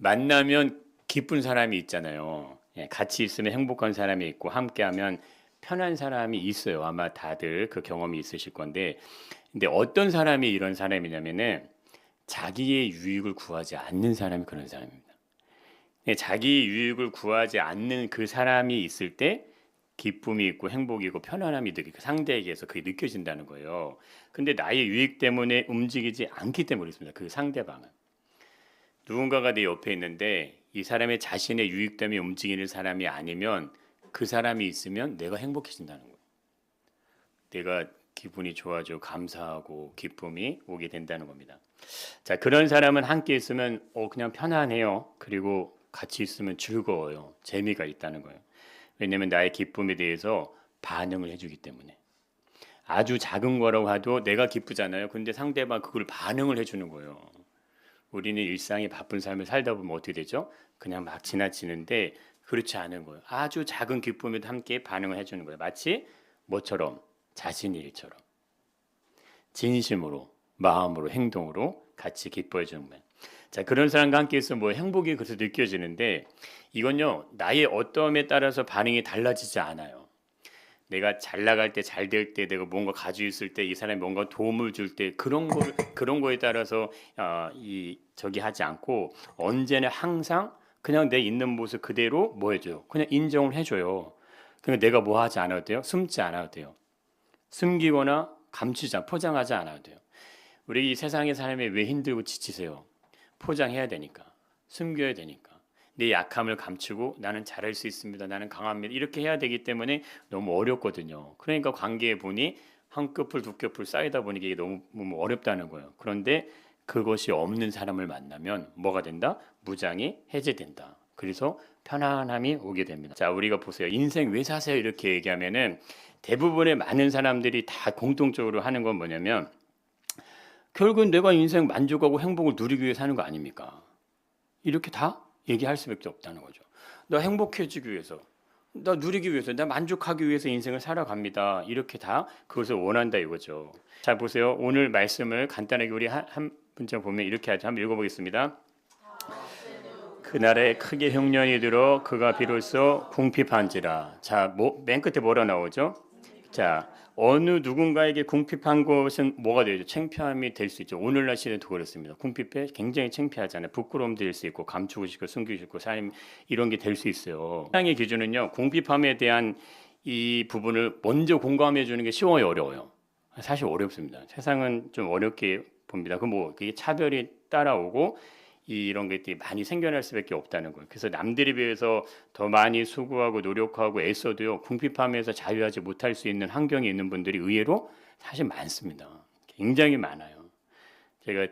만나면 기쁜 사람이 있잖아요. 예, 같이 있으면 행복한 사람이 있고 함께하면 편한 사람이 있어요. 아마 다들 그 경험이 있으실 건데, 근데 어떤 사람이 이런 사람이냐면은 자기의 유익을 구하지 않는 사람이 그런 사람입니다. 예, 자기 유익을 구하지 않는 그 사람이 있을 때 기쁨이 있고 행복이 있고 편안함이 그 상대에게서 그게 느껴진다는 거예요. 근데 나의 유익 때문에 움직이지 않기 때문에 그렇습니다. 그 상대방은. 누군가가 내 옆에 있는데 이 사람의 자신의 유익 때문에 움직이는 사람이 아니면 그 사람이 있으면 내가 행복해진다는 거예요. 내가 기분이 좋아지고 감사하고 기쁨이 오게 된다는 겁니다. 자, 그런 사람은 함께 있으면 그냥 편안해요. 그리고 같이 있으면 즐거워요. 재미가 있다는 거예요. 왜냐하면 나의 기쁨에 대해서 반응을 해주기 때문에. 아주 작은 거라고 해도 내가 기쁘잖아요. 근데 상대방 그걸 반응을 해주는 거예요. 우리는 일상이 바쁜 삶을 살다 보면 어떻게 되죠? 그냥 막 지나치는데 그렇지 않은 거예요. 아주 작은 기쁨에도 함께 반응을 해주는 거예요. 마치 뭐처럼? 자신의 일처럼. 진심으로, 마음으로, 행동으로 같이 기뻐해 주는 거예요. 자, 그런 사람과 함께 있으면 뭐 행복이 그래서 느껴지는데 이건요, 나의 어떠함에 따라서 반응이 달라지지 않아요. 내가 잘 나갈 때, 잘 될 때, 내가 뭔가 가지고 있을 때, 이 사람이 뭔가 도움을 줄 때, 그런 거에 따라서, 저기 하지 않고, 언제나 항상 그냥 내 있는 모습 그대로 뭐 해줘요? 그냥 인정을 해줘요. 그러니까 내가 뭐 하지 않아도 돼요? 숨지 않아도 돼요. 숨기거나 포장하지 않아도 돼요. 우리 이 세상의 삶에 왜 힘들고 지치세요? 포장해야 되니까. 숨겨야 되니까. 내 약함을 감추고 나는 잘할 수 있습니다. 나는 강합니다. 이렇게 해야 되기 때문에 너무 어렵거든요. 그러니까 관계에 보니 한 꺼풀 두 꺼풀 쌓이다 보니 이게 너무 어렵다는 거예요. 그런데 그것이 없는 사람을 만나면 뭐가 된다? 무장이 해제된다. 그래서 편안함이 오게 됩니다. 자, 우리가 보세요. 인생 왜 사세요? 이렇게 얘기하면은 대부분의 많은 사람들이 다 공통적으로 하는 건 뭐냐면 결국은 내가 인생 만족하고 행복을 누리기 위해 사는 거 아닙니까? 이렇게 다 얘기할 수밖에 없다는 거죠. 나 행복해지기 위해서, 나 누리기 위해서, 나 만족하기 위해서 인생을 살아갑니다. 이렇게 다 그것을 원한다 이거죠. 자, 보세요. 오늘 말씀을 간단하게 우리 한 문장 보면 이렇게 하죠. 한번 읽어보겠습니다. 그날에 크게 흉년이 들어 그가 비로소 궁핍한지라. 자, 맨 끝에 뭐라 나오죠? 자, 어느 누군가에게 궁핍한 것은 뭐가 되죠? 창피함이 될 수 있죠. 오늘날 시대도 그렇습니다. 궁핍해 굉장히 창피하잖아요. 부끄러움 될 수 있고 감추고 싶고 숨기고 싶고 삶 이런 게 될 수 있어요. 세상의 기준은요. 궁핍함에 대한 이 부분을 먼저 공감해 주는 게 쉬워요, 어려워요? 사실 어렵습니다. 세상은 좀 어렵게 봅니다. 그게 차별이 따라오고 이런 것들이 많이 생겨날 수밖에 없다는 거예요. 그래서 남들에 비해서 더 많이 수고하고 노력하고 애써도요 궁핍함에서 자유하지 못할 수 있는 환경에 있는 분들이 의외로 사실 많습니다. 굉장히 많아요. 제가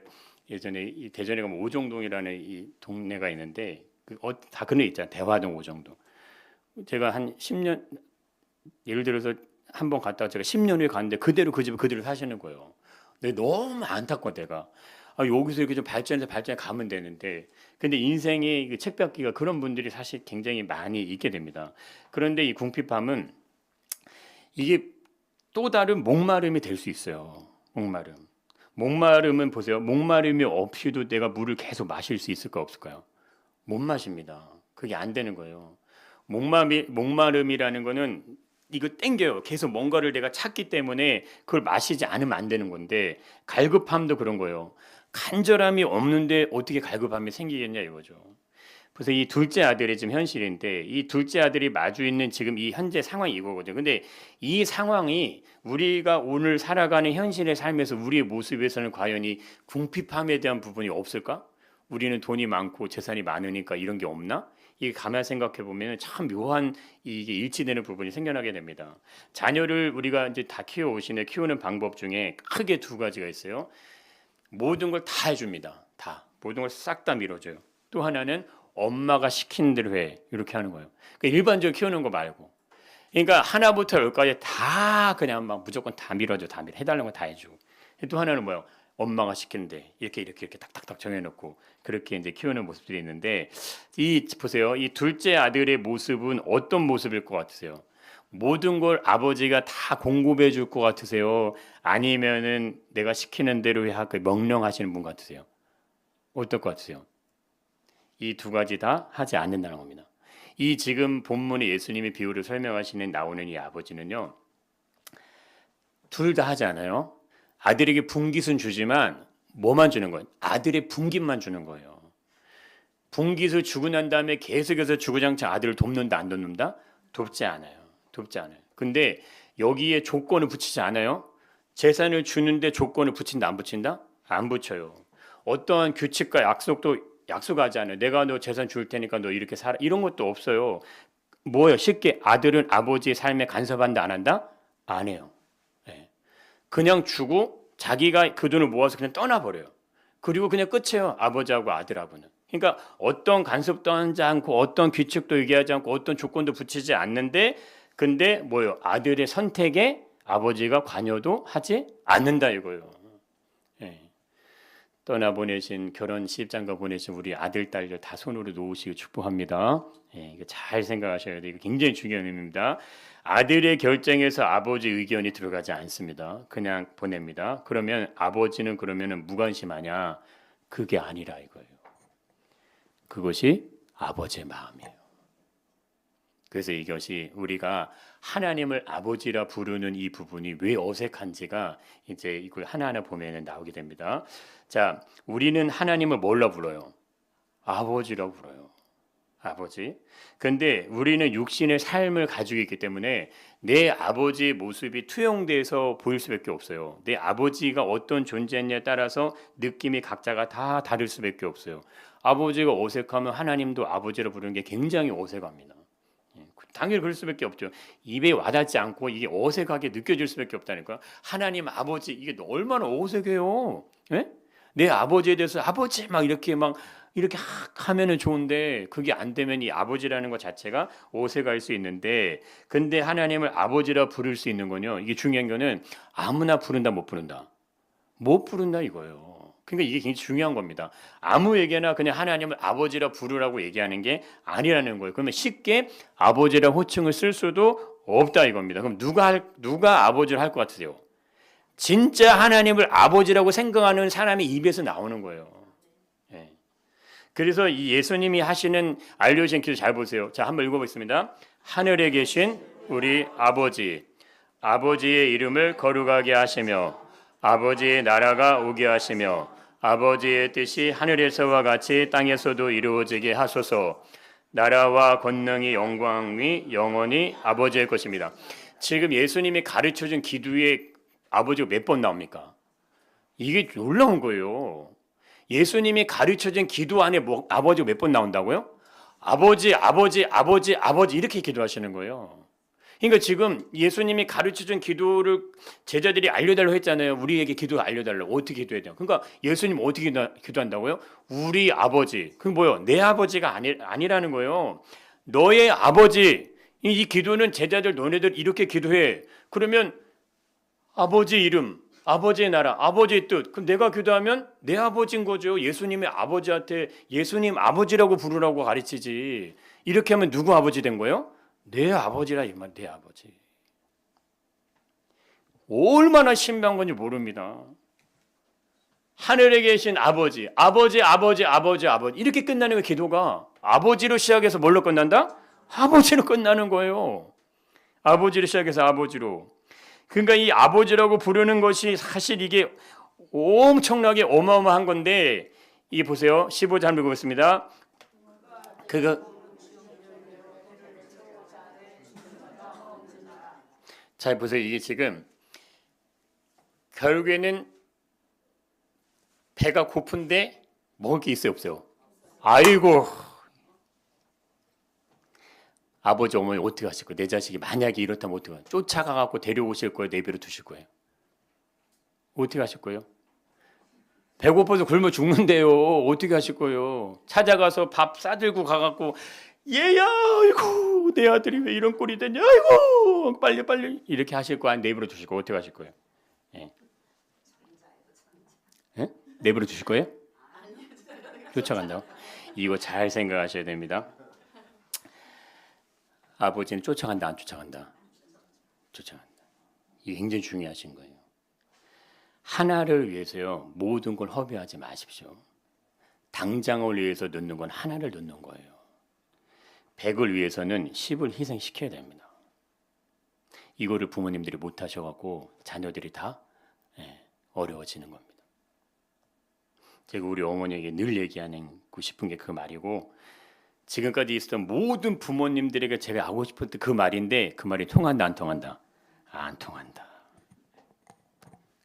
예전에 이 대전에 가면 오정동이라는 이 동네가 있는데 다 그런 데 있잖아요. 대화동 오정동. 제가 한 10년 예를 들어서 한 번 갔다가 제가 10년 후에 갔는데 그대로 그 집을 그대로 사시는 거예요. 근데 너무 안타까워 내가. 여기서 이렇게 좀 발전해 가면 되는데, 근데 인생의 그 책받기가 그런 분들이 사실 굉장히 많이 있게 됩니다. 그런데 이 궁핍함은 이게 또 다른 목마름이 될 수 있어요. 목마름. 목마름은 보세요. 목마름이 없이도 내가 물을 계속 마실 수 있을까 없을까요? 못 마십니다. 그게 안 되는 거예요. 목마름이라는 거는 이거 땡겨요. 계속 뭔가를 내가 찾기 때문에 그걸 마시지 않으면 안 되는 건데 갈급함도 그런 거예요. 간절함이 없는데 어떻게 갈급함이 생기겠냐 이거죠. 그래서 이 둘째 아들이 지금 현실인데 이 둘째 아들이 마주 있는 지금 이 현재 상황이 이거거든요. 근데 이 상황이 우리가 오늘 살아가는 현실의 삶에서 우리의 모습에서는 과연 이 궁핍함에 대한 부분이 없을까? 우리는 돈이 많고 재산이 많으니까 이런 게 없나? 이게 가만 생각해 보면 참 묘한 이게 일치되는 부분이 생겨나게 됩니다. 자녀를 우리가 이제 다 키우는 방법 중에 크게 두 가지가 있어요. 모든 걸 다 해줍니다. 다 모든 걸 싹 다 밀어줘요. 또 하나는 엄마가 시킨 대로 해 이렇게 하는 거예요. 그러니까 일반적으로 키우는 거 말고. 그러니까 하나부터 열까지 다 그냥 막 무조건 다 밀어줘, 다 밀어 해달라는 거 다 해주고. 또 하나는 뭐요? 엄마가 시키는데 이렇게 탁탁탁 정해놓고 그렇게 이제 키우는 모습들이 있는데 보세요. 이 둘째 아들의 모습은 어떤 모습일 것 같으세요? 모든 걸 아버지가 다 공급해 줄 것 같으세요? 아니면은 내가 시키는 대로 명령하시는 분 같으세요? 어떨 것 같으세요? 이 두 가지 다 하지 않는다는 겁니다. 이 지금 본문에 예수님이 비유를 설명하시는 나오는 이 아버지는요, 둘 다 하지 않아요. 아들에게 분깃은 주지만 뭐만 주는 거예요? 아들의 분깃만 주는 거예요. 분깃을 주고 난 다음에 계속해서 주구장창 아들을 돕는다 안 돕는다? 돕지 않아요. 돕지 않아요. 근데 여기에 조건을 붙이지 않아요. 재산을 주는데 조건을 붙인다 안 붙인다? 안 붙여요. 어떠한 규칙과 약속도 약속하지 않아요. 내가 너 재산 줄 테니까 너 이렇게 살아. 이런 것도 없어요. 뭐예요? 쉽게 아들은 아버지의 삶에 간섭한다 안 한다? 안 해요. 네. 그냥 주고 자기가 그 돈을 모아서 그냥 떠나버려요. 그리고 그냥 끝이에요. 아버지하고 아들하고는. 그러니까 어떤 간섭도 하지 않고 어떤 규칙도 얘기하지 않고 어떤 조건도 붙이지 않는데 근데 뭐예요? 아들의 선택에 아버지가 관여도 하지 않는다 이거예요. 예. 떠나보내신 결혼 시집장가 보내신 우리 아들 딸들 다 손으로 놓으시고 축복합니다. 예, 이거 잘 생각하셔야 돼요. 이거 굉장히 중요한 의미입니다. 아들의 결정에서 아버지 의견이 들어가지 않습니다. 그냥 보냅니다. 그러면 아버지는 그러면은 무관심하냐? 그게 아니라 이거예요. 그것이 아버지의 마음이에요. 그래서 이것이 우리가 하나님을 아버지라 부르는 이 부분이 왜 어색한지가 이제 이걸 하나하나 보면 나오게 됩니다. 자, 우리는 하나님을 뭘로 불러요? 아버지라고 불러요. 아버지. 근데 우리는 육신의 삶을 가지고 있기 때문에 내 아버지의 모습이 투영돼서 보일 수밖에 없어요. 내 아버지가 어떤 존재냐에 따라서 느낌이 각자가 다 다를 수밖에 없어요. 아버지가 어색하면 하나님도 아버지로 부르는 게 굉장히 어색합니다. 당연히 그럴 수밖에 없죠. 입에 와닿지 않고 이게 어색하게 느껴질 수밖에 없다니까. 하나님 아버지 이게 얼마나 어색해요. 예? 내 아버지에 대해서 아버지 막 이렇게 하면은 좋은데 그게 안 되면 이 아버지라는 것 자체가 어색할 수 있는데 근데 하나님을 아버지라 부를 수 있는 건요. 이게 중요한 거는 아무나 부른다 못 부른다. 못 부른다 이거예요. 그러니까 이게 굉장히 중요한 겁니다. 아무에게나 그냥 하나님을 아버지라 부르라고 얘기하는 게 아니라는 거예요. 그러면 쉽게 아버지라 호칭을 쓸 수도 없다 이겁니다. 그럼 누가 아버지를 할 것 같으세요? 진짜 하나님을 아버지라고 생각하는 사람이 입에서 나오는 거예요. 예. 그래서 이 예수님이 하시는 알려주신 기도 잘 보세요. 자, 한번 읽어보겠습니다. 하늘에 계신 우리 아버지, 아버지의 이름을 거룩하게 하시며 아버지의 나라가 오게 하시며 아버지의 뜻이 하늘에서와 같이 땅에서도 이루어지게 하소서. 나라와 권능이 영광이 영원히 아버지의 것입니다. 지금 예수님이 가르쳐준 기도에 아버지가 몇 번 나옵니까? 이게 놀라운 거예요. 예수님이 가르쳐준 기도 안에 아버지가 몇 번 나온다고요? 아버지, 아버지, 아버지, 아버지 이렇게 기도하시는 거예요. 그러니까 지금 예수님이 가르쳐준 기도를 제자들이 알려달라고 했잖아요. 우리에게 기도 알려달라고. 어떻게 기도해야 돼요? 그러니까 예수님 어떻게 기도한다고요? 우리 아버지. 그게 뭐예요? 내 아버지가 아니라는 거예요. 너의 아버지. 이 기도는 제자들 너네들 이렇게 기도해. 그러면 아버지 이름, 아버지의 나라, 아버지의 뜻. 그럼 내가 기도하면 내 아버지인 거죠. 예수님의 아버지한테 예수님 아버지라고 부르라고 가르치지. 이렇게 하면 누구 아버지 된 거예요? 내 아버지라 이 말, 내 아버지. 얼마나 신비한 건지 모릅니다. 하늘에 계신 아버지, 아버지, 아버지, 아버지, 아버지 이렇게 끝나는 거 기도가 아버지로 시작해서 뭘로 끝난다? 아버지로 끝나는 거예요. 아버지로 시작해서 아버지로. 그러니까 이 아버지라고 부르는 것이 사실 이게 엄청나게 어마어마한 건데 이 보세요. 15절 읽어보겠습니다. 잘 보세요. 이게 지금 결국에는 배가 고픈데 먹을 게 있어요 없어요? 아이고 아버지 어머니 어떻게 하실 거예요? 내 자식이 만약에 이렇다면 어떻게 해요? 쫓아가갖고 데려오실 거예요? 내버려 두실 거예요? 어떻게 하실 거예요? 배고파서 굶어 죽는데요. 어떻게 하실 거예요? 찾아가서 밥 싸들고 가갖고 얘야 아이고 내 아들이 왜 이런 꼴이 됐냐 아이고 빨리 이렇게 하실 거 아니 내버려 두실 거 어떻게 하실 거예요? 예. 예? 내버려 두실 거예요? 쫓아간다고? 이거 잘 생각하셔야 됩니다. 아버지는 쫓아간다 안 쫓아간다? 쫓아간다. 이게 굉장히 중요하신 거예요. 하나를 위해서요 모든 걸 허비하지 마십시오. 당장을 위해서 넣는 건 하나를 넣는 거예요. 100을 위해서는 10을 희생시켜야 됩니다. 이거를 부모님들이 못 하셔갖고 자녀들이 다 어려워지는 겁니다. 제가 우리 어머니에게 늘 얘기하고 싶은 게 그 말이고, 지금까지 있었던 모든 부모님들에게 제가 하고 싶었던 그 말인데, 그 말이 통한다 안 통한다? 안 통한다.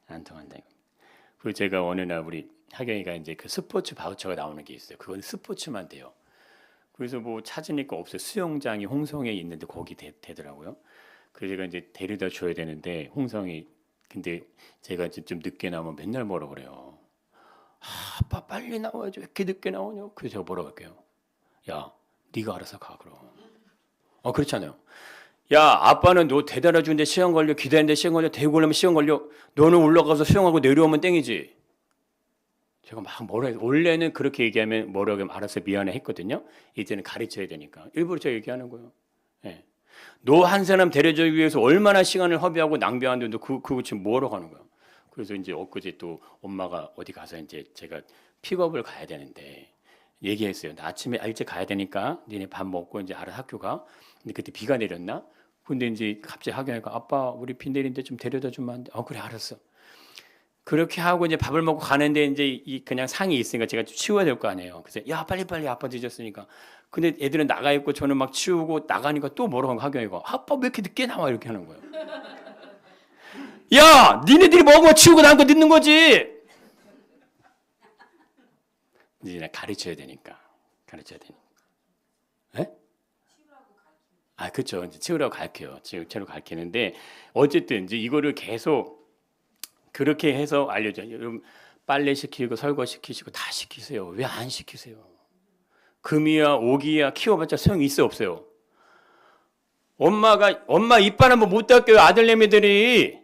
안 통한다. 그리고 제가 어느 날 우리 하경이가 이제 그 스포츠 바우처가 나오는 게 있어요. 그건 스포츠만 돼요. 그래서 뭐 찾으니까 없어요. 수영장이 홍성에 있는데 거기 되더라고요. 그래서 제가 이제 데려다 줘야 되는데 홍성이, 근데 제가 이제 좀 늦게 나오면 맨날 뭐라 그래요. 아빠 빨리 나와야지 왜 이렇게 늦게 나오냐. 그래서 제가 뭐라고 할게요. 야, 네가 알아서 가 그럼. 그렇잖아요. 야, 아빠는 너 데려다 주는데 시간 걸려, 기다리는데 시간 걸려, 데리고 오려면 시간 걸려. 너는 올라가서 수영하고 내려오면 땡이지. 제가 막 뭐라 해서, 원래는 그렇게 얘기하면 뭐라고 하면 알아서 미안해 했거든요. 이제는 가르쳐야 되니까 일부러 제가 얘기하는 거예요. 예. 너 한 사람 데려주기 위해서 얼마나 시간을 허비하고 낭비하는데 너 그거 지금 뭐하러 가는 거야. 그래서 이제 엊그제 또 엄마가 어디 가서 이제 제가 픽업을 가야 되는데 얘기했어요. 나 아침에 일찍 가야 되니까 니네 밥 먹고 이제 알아서 학교 가. 근데 그때 비가 내렸나? 근데 이제 갑자기 하경이가 아빠 우리 비 내리는데 좀 데려다 주면 안 돼? 그래 알았어. 그렇게 하고 이제 밥을 먹고 가는데 이제 그냥 상이 있으니까 제가 치워야 될 거 아니에요. 그래서 야 빨리 아빠 늦었으니까. 근데 애들은 나가 있고 저는 막 치우고 나가니까 또 뭐라고 하는 하경이가 아빠 왜 이렇게 늦게 나와 이렇게 하는 거예요. 야 니네들이 먹은 거 치우고 나온 거 늦는 거지. 이제 가르쳐야 되니까. 예? 그렇죠. 이제 치우라고 가르쳐요. 치우라고 가르치는데 어쨌든 이제 이거를 계속 그렇게 해서 알려줘요. 여러분 빨래 시키고 설거지 시키시고 다 시키세요. 왜 안 시키세요? 금이야 오기야 키워봤자 소용이 있어 없어요? 엄마 이빨 한번 못 닦여요. 아들내미들이.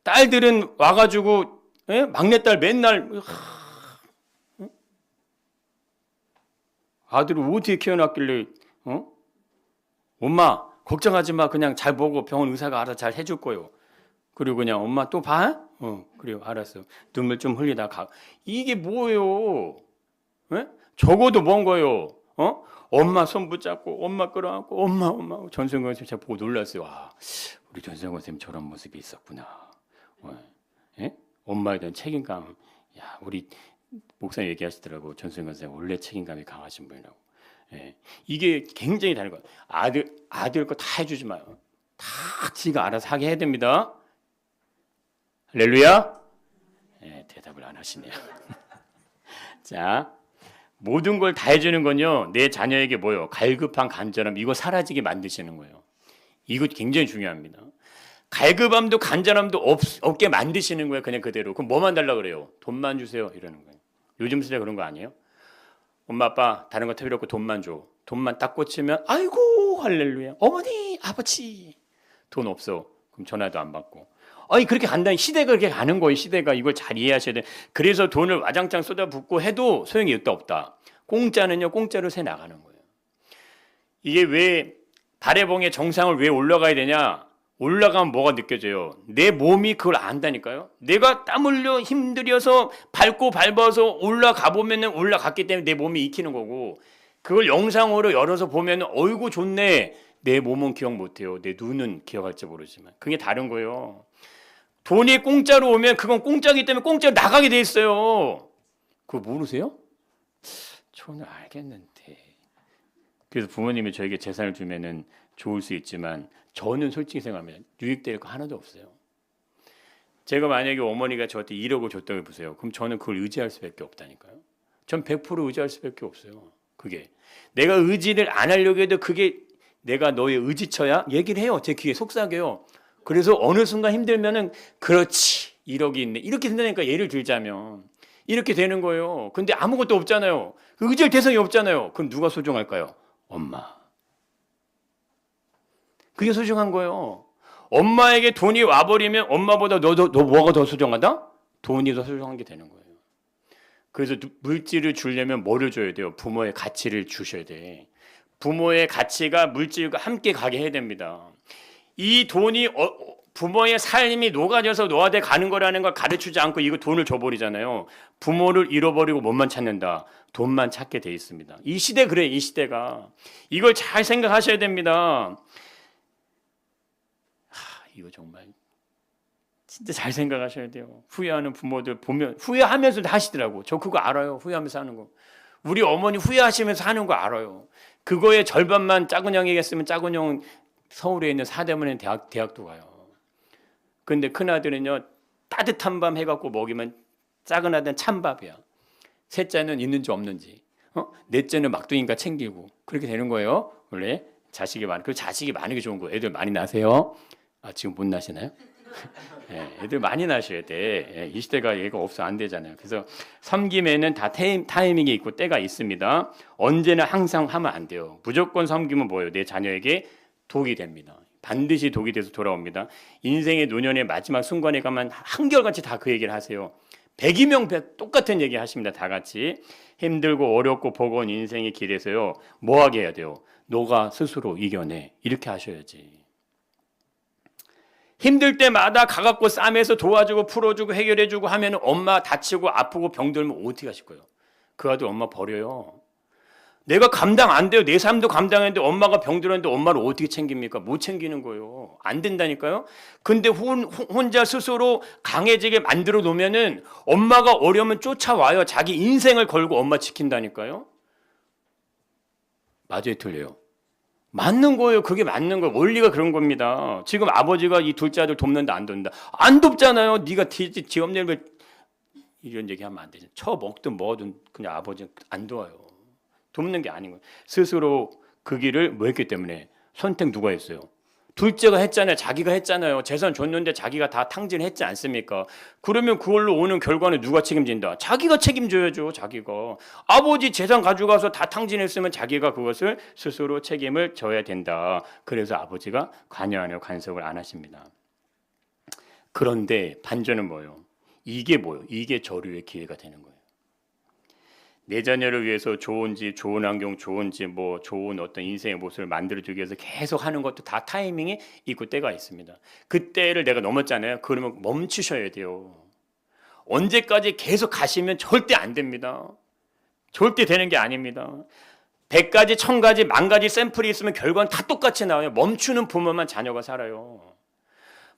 딸들은 와가지고 막내딸 맨날 아들을 어떻게 키워놨길래 엄마 걱정하지 마. 그냥 잘 보고 병원 의사가 알아서 잘 해줄 거요. 그리고 그냥 엄마 또 봐? 그래요. 알았어. 눈물 좀 흘리다 가. 이게 뭐예요? 적어도 뭔 거예요? 엄마 손 붙잡고 엄마 끌어안고 엄마 전승건 선생님 제가 보고 놀랐어요. 와, 우리 전승건 선생님 저런 모습이 있었구나. 엄마에 대한 책임감. 야, 우리 목사님 얘기하시더라고. 전승건 선생님 원래 책임감이 강하신 분이라고. 이게 굉장히 다른 거예요. 아들 거 다 해주지 마요. 다 지가 알아서 하게 해야 됩니다. 할렐루야? 대답을 안 하시네요. 자, 모든 걸 다 해주는 건요, 내 자녀에게 뭐요? 갈급한 간절함, 이거 사라지게 만드시는 거예요. 이거 굉장히 중요합니다. 갈급함도 간절함도 없게 만드시는 거예요, 그냥 그대로. 그럼 뭐만 달라 그래요? 돈만 주세요, 이러는 거예요. 요즘 세대 그런 거 아니에요? 엄마, 아빠, 다른 거 필요 없고 돈만 줘. 돈만 딱 꽂히면, 아이고, 할렐루야. 어머니, 아버지. 돈 없어. 그럼 전화도 안 받고. 그렇게 간다. 시대가 그렇게 가는 거예요. 시대가 이걸 잘 이해하셔야 돼. 그래서 돈을 와장창 쏟아붓고 해도 소용이 없다. 공짜는요, 공짜로 새 나가는 거예요. 이게 왜 달의 봉에 정상을 왜 올라가야 되냐? 올라가면 뭐가 느껴져요? 내 몸이 그걸 안다니까요. 내가 땀 흘려 힘들여서 밟아서 올라가 보면은 올라갔기 때문에 내 몸이 익히는 거고, 그걸 영상으로 열어서 보면은 어이구 좋네. 내 몸은 기억 못해요. 내 눈은 기억할지 모르지만 그게 다른 거예요. 돈이 공짜로 오면 그건 공짜기 때문에 공짜로 나가게 돼 있어요. 그거 모르세요? 저는 알겠는데. 그래서 부모님이 저에게 재산을 주면은 좋을 수 있지만 저는 솔직히 생각하면 유익될 거 하나도 없어요. 제가 만약에 어머니가 저한테 1억을 줬다고 해보세요. 그럼 저는 그걸 의지할 수밖에 없다니까요. 전 100% 의지할 수밖에 없어요. 그게 내가 의지를 안 하려고 해도 그게 내가 너의 의지처야? 얘기를 해요. 제 귀에 속삭여요. 그래서 어느 순간 힘들면은 그렇지 1억이 있네 이렇게 된다니까. 예를 들자면 이렇게 되는 거예요. 근데 아무것도 없잖아요. 의지할 대상이 없잖아요. 그럼 누가 소중할까요? 엄마. 그게 소중한 거예요. 엄마에게 돈이 와버리면 엄마보다 너 뭐가 더 소중하다? 돈이 더 소중한 게 되는 거예요. 그래서 물질을 주려면 뭐를 줘야 돼요? 부모의 가치를 주셔야 돼. 부모의 가치가 물질과 함께 가게 해야 됩니다. 이 돈이 부모의 삶이 녹아져서 노화돼 가는 거라는 걸 가르치지 않고 이거 돈을 줘버리잖아요. 부모를 잃어버리고 몸만 찾는다. 돈만 찾게 돼 있습니다. 이 시대 그래, 이 시대가. 이걸 잘 생각하셔야 됩니다. 이거 정말 진짜 잘 생각하셔야 돼요. 후회하는 부모들 보면 후회하면서도 하시더라고. 저 그거 알아요. 후회하면서 하는 거. 우리 어머니 후회하시면서 하는 거 알아요. 그거의 절반만 작은 형이겠으면 작은 형 서울에 있는 사대문에 대학도 가요. 근데 큰아들은요, 따뜻한 밤 해갖고 먹이면 작은 아들은 찬밥이야. 셋째는 있는지 없는지, 넷째는 막둥이니까 챙기고 그렇게 되는 거예요. 원래 자식이 많은, 그 자식이 많은 게 좋은 거예요. 애들 많이 나세요. 지금 못 나시나요? 네, 애들 많이 나셔야 돼. 이 시대가 얘가 없어 안 되잖아요. 그래서 섬김에는 다 타이밍이 있고 때가 있습니다. 언제나 항상 하면 안 돼요. 무조건 섬기면 뭐예요? 내 자녀에게 독이 됩니다. 반드시 독이 돼서 돌아옵니다. 인생의 노년의 마지막 순간에 가면 한결같이 다 그 얘기를 하세요. 백이명 백 똑같은 얘기 하십니다. 다 같이. 힘들고 어렵고 버거운 인생의 길에서요, 뭐 하게 해야 돼요? 너가 스스로 이겨내. 이렇게 하셔야지. 힘들 때마다 가갖고 싸매서 도와주고 풀어주고 해결해주고 하면 엄마 다치고 아프고 병들면 어떻게 하실 거예요? 그 아들 엄마 버려요. 내가 감당 안 돼요. 내 삶도 감당했는데 엄마가 병들었는데 엄마를 어떻게 챙깁니까? 못 챙기는 거예요. 안 된다니까요. 근데 혼자 스스로 강해지게 만들어 놓으면은 엄마가 어려우면 쫓아와요. 자기 인생을 걸고 엄마 지킨다니까요. 맞아요, 틀려요? 맞는 거예요. 그게 맞는 거예요. 원리가 그런 겁니다. 지금 아버지가 이 둘째 아들 돕는다 안 돕는다? 안 돕잖아요. 네가 지엄내를 이런 얘기하면 안 되죠. 처먹든 뭐든 그냥 아버지는 안 도와요. 돕는 게 아닌 거예요. 스스로 그 길을 뭐 했기 때문에. 선택 누가 했어요? 둘째가 했잖아요. 자기가 했잖아요. 재산 줬는데 자기가 다 탕진했지 않습니까? 그러면 그걸로 오는 결과는 누가 책임진다? 자기가 책임져야죠. 자기가. 아버지 재산 가져가서 다 탕진했으면 자기가 그것을 스스로 책임을 져야 된다. 그래서 아버지가 관여하는 간섭을 안 하십니다. 그런데 반전은 뭐예요? 이게 뭐예요? 이게 저류의 기회가 되는 거예요. 내 자녀를 위해서 좋은 집, 좋은 환경, 좋은 집, 뭐 좋은 어떤 인생의 모습을 만들어주기 위해서 계속 하는 것도 다 타이밍이 있고 때가 있습니다. 그 때를 내가 넘었잖아요. 그러면 멈추셔야 돼요. 언제까지 계속 가시면 절대 안 됩니다. 절대 되는 게 아닙니다. 100가지, 1000가지, 10,000가지 샘플이 있으면 결과는 다 똑같이 나와요. 멈추는 부모만 자녀가 살아요.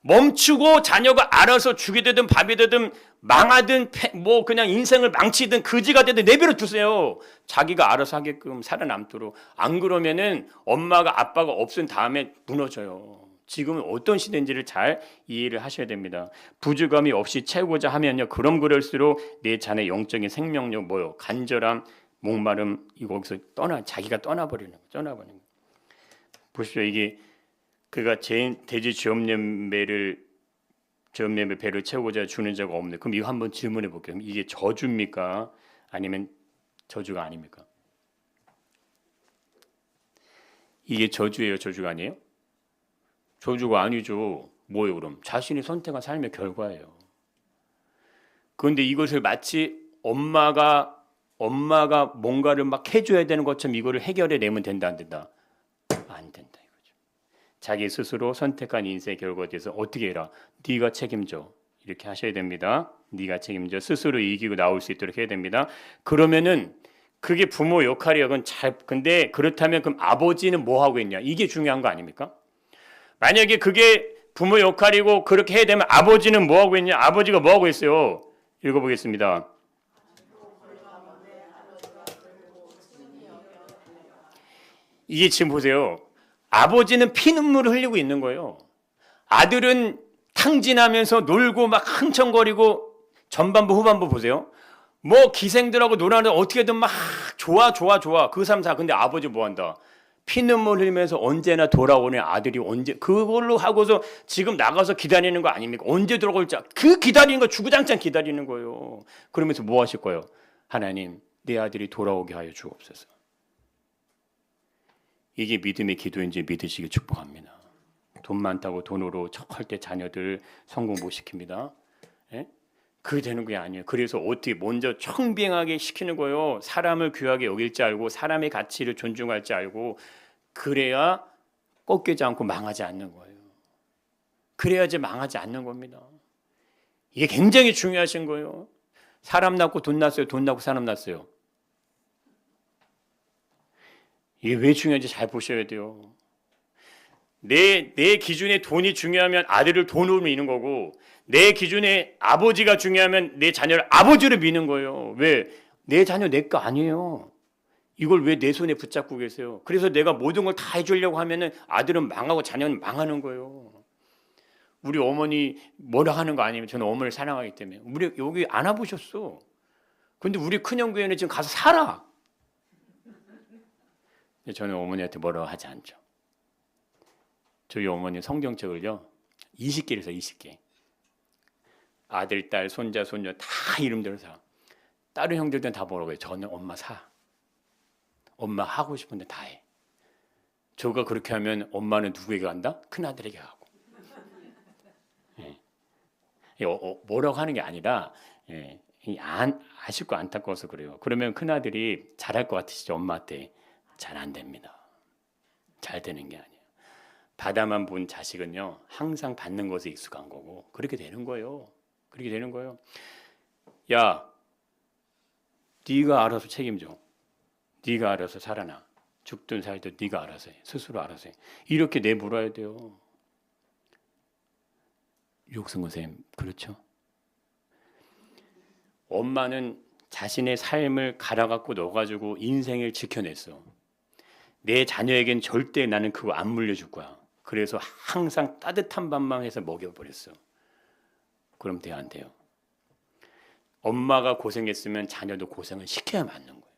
멈추고 자녀가 알아서 죽이 되든 밥이 되든 망하든 뭐 그냥 인생을 망치든 거지가 되든 내버려 두세요. 자기가 알아서 하게끔 살아남도록. 안 그러면은 엄마가 아빠가 없은 다음에 무너져요. 지금은 어떤 시대인지를 잘 이해를 하셔야 됩니다. 부족함이 없이 채우고자 하면요, 그럴수록 내 자녀의 영적인 생명력 뭐요? 간절함, 목마름 이거기서 자기가 떠나버리는 거. 보십시오. 이게 그가 대지 지엄내배를 배를 채우고자 주는 자가 없네. 그럼 이거 한번 질문해 볼게요. 이게 저주입니까? 아니면 저주가 아닙니까? 이게 저주예요, 저주가 아니에요? 저주가 아니죠. 뭐예요, 그럼? 자신이 선택한 삶의 결과예요. 그런데 이것을 마치 엄마가 뭔가를 막 해줘야 되는 것처럼 이거를 해결해 내면 된다, 안 된다? 안 된다. 자기 스스로 선택한 인생의 결과에 대해서 어떻게 해라? 네가 책임져. 이렇게 하셔야 됩니다. 네가 책임져. 스스로 이기고 나올 수 있도록 해야 됩니다. 그러면은 그게 부모 역할이야. 근데 그렇다면 그럼 아버지는 뭐 하고 있냐? 이게 중요한 거 아닙니까? 만약에 그게 부모 역할이고 그렇게 해야 되면 아버지는 뭐 하고 있냐? 아버지가 뭐 하고 있어요? 읽어보겠습니다. 이게 지금 보세요. 아버지는 피눈물을 흘리고 있는 거예요. 아들은 탕진하면서 놀고 막 흥청거리고 전반부 후반부 보세요. 뭐 기생들하고 놀아는 어떻게든 막 좋아. 그 삶 다. 근데 아버지 뭐 한다? 피눈물 흘리면서 언제나 돌아오는 아들이 언제 그걸로 하고서 지금 나가서 기다리는 거 아닙니까? 언제 돌아올지 그 기다리는 거 주구장창 기다리는 거예요. 그러면서 뭐 하실 거예요? 하나님, 내 아들이 돌아오게 하여 주옵소서. 이게 믿음의 기도인지 믿으시길 축복합니다. 돈 많다고 돈으로 척할 때 자녀들 성공 못 시킵니다. 예? 그게 되는 게 아니에요. 그래서 어떻게 먼저 청빙하게 시키는 거예요. 사람을 귀하게 여길 줄 알고 사람의 가치를 존중할 줄 알고 그래야 꺾이지 않고 망하지 않는 거예요. 그래야지 망하지 않는 겁니다. 이게 굉장히 중요하신 거예요. 사람 낳고 돈 낳았어요? 돈 낳고 사람 낳았어요? 이게 왜 중요한지 잘 보셔야 돼요. 내 기준에 돈이 중요하면 아들을 돈으로 미는 거고, 내 기준에 아버지가 중요하면 내 자녀를 아버지로 미는 거예요. 왜? 내 자녀 내 거 아니에요. 이걸 왜 내 손에 붙잡고 계세요? 그래서 내가 모든 걸 다 해주려고 하면은 아들은 망하고 자녀는 망하는 거예요. 우리 어머니 뭐라 하는 거 아니면 저는 어머니를 사랑하기 때문에 우리 여기 안아보셨어. 근데 우리 큰형교회는 지금 가서 살아. 저는 어머니한테 뭐라고 하지 않죠. 저희 어머니 성경책을요 20개를 써. 20개. 아들, 딸, 손자, 손녀 다 이름대로 사. 다른 형들들은 다 뭐라고 해요. 저는 엄마 사. 엄마 하고 싶은데 다 해. 저가 그렇게 하면 엄마는 누구에게 간다? 큰아들에게 가고. 뭐라고 하는 게 아니라 아쉽고 안타까워서 그래요. 그러면 큰아들이 잘할 것 같으시죠? 엄마한테. 잘 안 됩니다. 잘 되는 게 아니에요. 받아만 본 자식은요 항상 받는 것에 익숙한 거고 그렇게 되는 거예요. 그렇게 되는 거예요. 야, 네가 알아서 책임져. 네가 알아서 살아나. 죽든 살든 네가 알아서 해. 스스로 알아서 해. 이렇게 내물어야 돼요. 육성근 선생님 그렇죠? 엄마는 자신의 삶을 갈아갖고 넣어가지고 인생을 지켜냈어. 내 자녀에겐 절대 나는 그거 안 물려줄 거야. 그래서 항상 따뜻한 밥만 해서 먹여버렸어. 그럼 돼요, 안 돼요? 엄마가 고생했으면 자녀도 고생을 시켜야 맞는 거예요.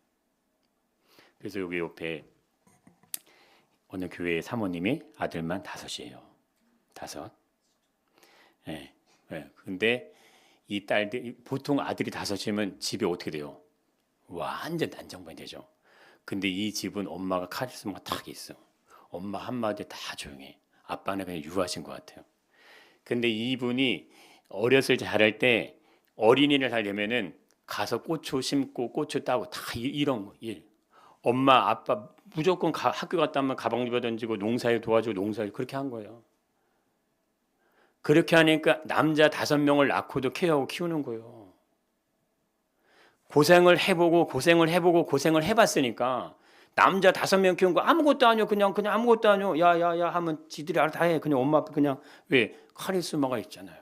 그래서 여기 옆에 어느 교회 사모님이 아들만 5이에요. 5. 예. 근데 이 딸들 보통 아들이 5이면 집이 어떻게 돼요? 완전 난장판이 되죠. 근데 이 집은 엄마가 카리스마가 딱 있어. 엄마 한마디에 다 조용해. 아빠는 그냥 유하신 것 같아요. 근데 이분이 어렸을 때 자랄 때 어린이를 하려면은 가서 고추 심고 고추 따고 다 이런 일. 엄마 아빠 무조건 학교 갔다 오면 가방 집어 던지고 농사일 도와주고 농사일 그렇게 한 거예요. 그렇게 하니까 남자 5명을 낳고도 케어하고 키우는 거예요. 고생을 해보고 해봤으니까 남자 5명 키운 거 아무것도 아니요. 그냥 아무것도 아니요. 야야야 하면 지들이 알아서 다 해. 그냥 엄마 앞에 그냥 왜 카리스마가 있잖아요.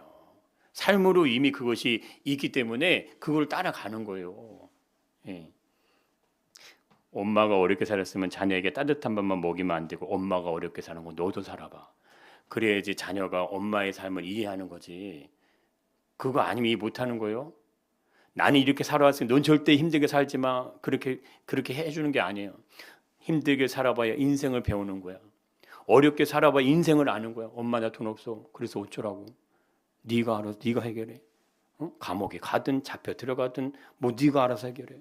삶으로 이미 그것이 있기 때문에 그걸 따라가는 거예요. 예. 엄마가 어렵게 살았으면 자녀에게 따뜻한 밥만 먹이면 안 되고 엄마가 어렵게 사는 거 너도 살아봐. 그래야지 자녀가 엄마의 삶을 이해하는 거지. 그거 아니면 이해 못하는 거예요. 나는 이렇게 살아왔으니 넌 절대 힘들게 살지 마. 그렇게 해주는 게 아니에요. 힘들게 살아봐야 인생을 배우는 거야. 어렵게 살아봐야 인생을 아는 거야. 엄마 나 돈 없어. 그래서 어쩌라고. 네가 알아서 네가 해결해. 감옥에 가든 잡혀 들어가든 뭐 네가 알아서 해결해.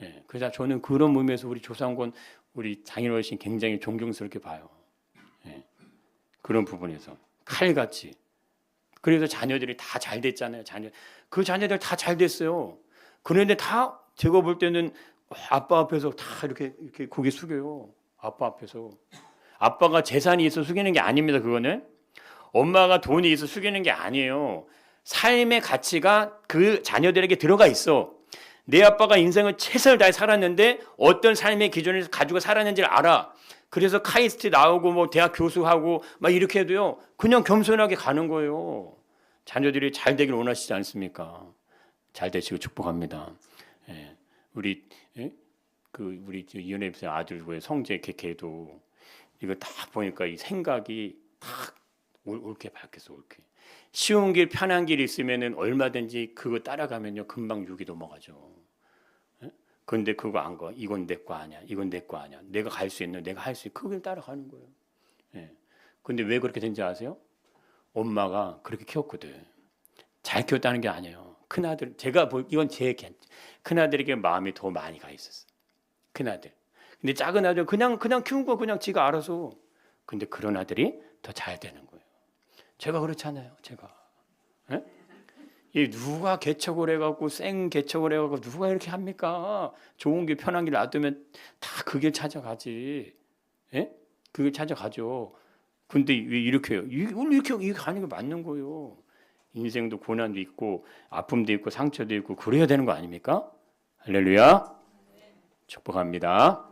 예, 그래서 저는 그런 의미에서 우리 조상권 우리 장인어르신 굉장히 존경스럽게 봐요. 예, 그런 부분에서 칼같이. 그래서 자녀들이 다 잘 됐잖아요. 그 자녀들 다 잘 됐어요. 그런데 다 제가 볼 때는 아빠 앞에서 다 이렇게 고개 숙여요. 아빠 앞에서. 아빠가 재산이 있어 숙이는 게 아닙니다. 그거는 엄마가 돈이 있어 숙이는 게 아니에요. 삶의 가치가 그 자녀들에게 들어가 있어. 내 아빠가 인생을 최선을 다해 살았는데 어떤 삶의 기준을 가지고 살았는지를 알아. 그래서 카이스트 나오고 뭐 대학 교수하고 막 이렇게 해도요. 그냥 겸손하게 가는 거예요. 자녀들이 잘 되길 원하시지 않습니까? 잘 되시고 축복합니다. 예. 우리 이은혜 선생 아들 성재 걔도 이거 딱 보니까 이 생각이 딱 옳게 바뀌었어. 옳게. 쉬운 길 편한 길 있으면은 얼마든지 그거 따라가면요 금방 육이 넘어가죠. 근데 그거 안 가. 이건 내 거 아니야. 이건 내 거 아니야. 내가 갈 수 있는, 내가 할 수 있는 그걸 따라가는 거예요. 예. 근데 왜 그렇게 된지 아세요? 엄마가 그렇게 키웠거든. 잘 키웠다는 게 아니에요. 큰아들, 이건 제 큰아들에게 마음이 더 많이 가 있었어. 큰아들. 근데 작은 아들 그냥 키운 거 그냥 지가 알아서. 근데 그런 아들이 더 잘 되는 거예요. 제가 그렇잖아요. 제가. 예? 이 누가 개척을 해갖고 생 개척을 해갖고 누가 이렇게 합니까? 좋은 길 편한 길 놔두면 다 그 길 찾아가지. 예? 그 길 찾아가죠. 근데 왜 이렇게 해요? 이렇게 가는 게 맞는 거예요. 인생도 고난도 있고 아픔도 있고 상처도 있고 그래야 되는 거 아닙니까? 할렐루야. 축복합니다.